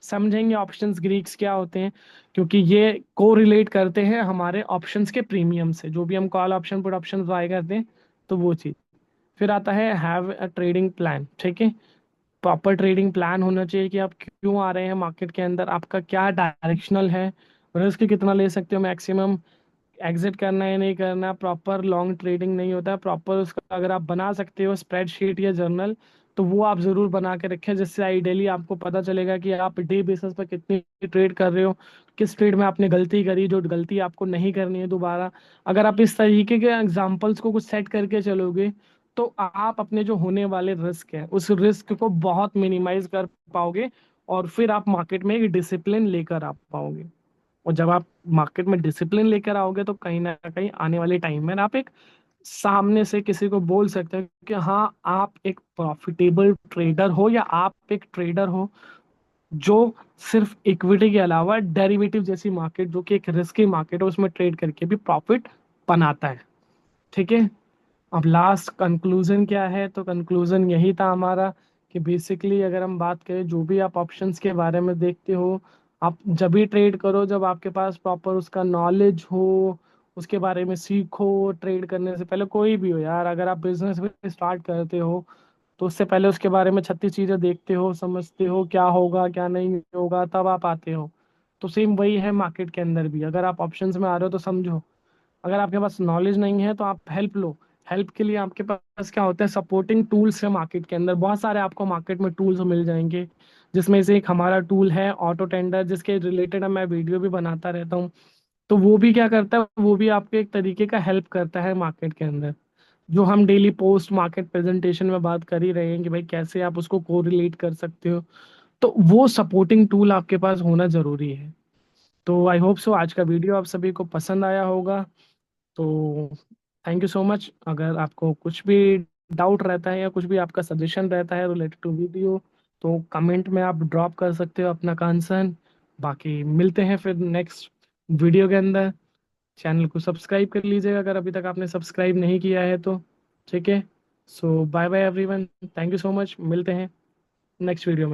समझेंगे ऑप्शंस ग्रीक्स क्या होते हैं, क्योंकि ये को रिलेट करते हैं हमारे ऑप्शंस के प्रीमियम से, जो भी हम call option put option buy करते हैं, तो वो चीज़। फिर आता है हैव अ ट्रेडिंग प्लान। ठीक है। प्रॉपर ट्रेडिंग प्लान होना चाहिए कि आप क्यों आ रहे हैं मार्केट के अंदर, आपका क्या डायरेक्शनल है, रिस्क कितना ले सकते हो मैक्सिमम, एग्जिट करना है नहीं करना। प्रॉपर लॉन्ग ट्रेडिंग नहीं होता है, प्रॉपर उसका अगर आप बना सकते हो स्प्रेडशीट या जर्नल, तो वो आप जरूर बना के रखें, जिससे आइडियली आपको पता चलेगा कि आप डे बेसिस पर कितनी ट्रेड कर रहे हो, किस ट्रेड में आपने गलती करी, जो गलती आपको नहीं करनी है दोबारा। अगर आप इस तरीके के एग्जाम्पल्स को कुछ सेट करके चलोगे, तो आप अपने जो होने वाले रिस्क है उस रिस्क को बहुत मिनिमाइज कर पाओगे, और फिर आप मार्केट में एक डिसिप्लिन लेकर आ पाओगे। और जब आप मार्केट में डिसिप्लिन लेकर आओगे, तो कहीं ना कहीं आने वाले टाइम में आप एक सामने से किसी को बोल सकते हो कि हाँ आप एक प्रॉफिटेबल ट्रेडर हो, या आप एक ट्रेडर हो जो सिर्फ इक्विटी के अलावा डेरिवेटिव जैसी मार्केट, जो कि एक रिस्की मार्केट है, उसमें ट्रेड करके भी प्रॉफिट बनाता है। ठीक है। अब लास्ट कंक्लूजन क्या है, तो कंक्लूजन यही था हमारा कि बेसिकली अगर हम बात करें, जो भी आप ऑप्शंस के बारे में देखते हो, आप जब भी ट्रेड करो जब आपके पास प्रॉपर उसका नॉलेज हो, उसके बारे में सीखो। ट्रेड करने से पहले कोई भी हो यार, अगर आप बिजनेस भी स्टार्ट करते हो तो उससे पहले उसके बारे में 36 चीजें देखते हो, समझते हो क्या होगा क्या नहीं होगा, तब आप आते हो। तो सेम वही है मार्केट के अंदर भी, अगर आप ऑप्शंस में आ रहे हो तो समझो, अगर आपके पास नॉलेज नहीं है तो आप हेल्प लो। हेल्प के लिए आपके पास क्या होता है, सपोर्टिंग टूल्स है मार्केट के अंदर, बहुत सारे आपको मार्केट में टूल्स मिल जाएंगे, जिसमें से एक हमारा टूल है ऑटो टेंडर, जिसके रिलेटेड मैं वीडियो भी बनाता रहता हूँ। तो वो भी क्या करता है, वो भी आपको एक तरीके का हेल्प करता है मार्केट के अंदर, जो हम डेली पोस्ट मार्केट प्रेजेंटेशन में बात कर ही रहे हैं कि भाई कैसे आप उसको कोरिलेट कर सकते हो। तो वो सपोर्टिंग टूल आपके पास होना जरूरी है। तो आई होप सो आज का वीडियो आप सभी को पसंद आया होगा। तो थैंक यू सो मच। अगर आपको कुछ भी डाउट रहता है या कुछ भी आपका सजेशन रहता है रिलेटेड टू वीडियो, तो कमेंट में आप ड्रॉप कर सकते हो अपना कंसर्न। बाकी मिलते हैं फिर नेक्स्ट वीडियो के अंदर। चैनल को सब्सक्राइब कर लीजिएगा अगर अभी तक आपने सब्सक्राइब नहीं किया है तो। ठीक है। So bye bye everyone, thank you so much, मिलते हैं नेक्स्ट वीडियो में।